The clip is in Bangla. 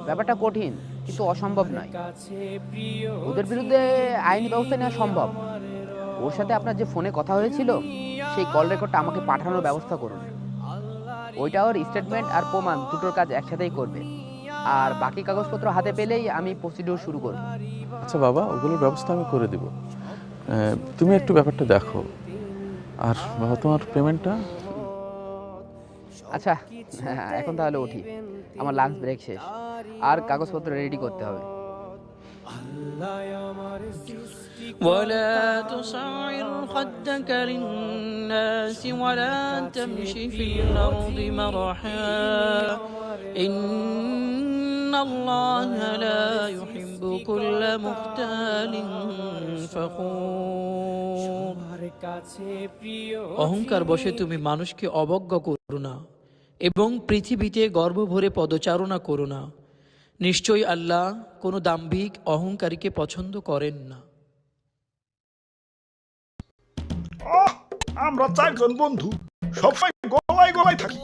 ব্যাপারটা কঠিন কিন্তু অসম্ভব নয়। ওদের বিরুদ্ধে আইনি ব্যবস্থা নেওয়া সম্ভব। ওর সাথে আপনার যে ফোনে কথা হয়েছিল সেই কল রেকর্ডটা আমাকে পাঠানোর ব্যবস্থা করুন। ওইটা ওর স্টেটমেন্ট আর প্রমাণ দুটোর কাজ একসাথেই করবে। আর বাকি কাগজপত্র হাতে পেলেই আমি প্রসিডিউর শুরু করব। আচ্ছা বাবা, ওগুলোর ব্যবস্থা আমি করে দেব। তুমি একটু ব্যাপারটা দেখো। আর বাবা, তোমার পেমেন্টটা? আচ্ছা, হ্যাঁ, এখন তাহলে উঠি। আমার লাঞ্চ ব্রেক শেষ, আর কাগজপত্র রেডি করতে হবে। ولا تصعر خدك للناس ولا تمش في الأرض مرحا إن الله لا يحب كل مختال فخور। অহংকার বশে তুমি মানুষকে অবজ্ঞা করো না এবং পৃথিবীতে গর্ব ভরে পদচারণা করো না। নিশ্চয়ই আল্লাহ কোনো দাম্ভিক অহংকারীকে পছন্দ করেন না। আমরা চারজন বন্ধু সবসময় গলায় গলায় থাকি।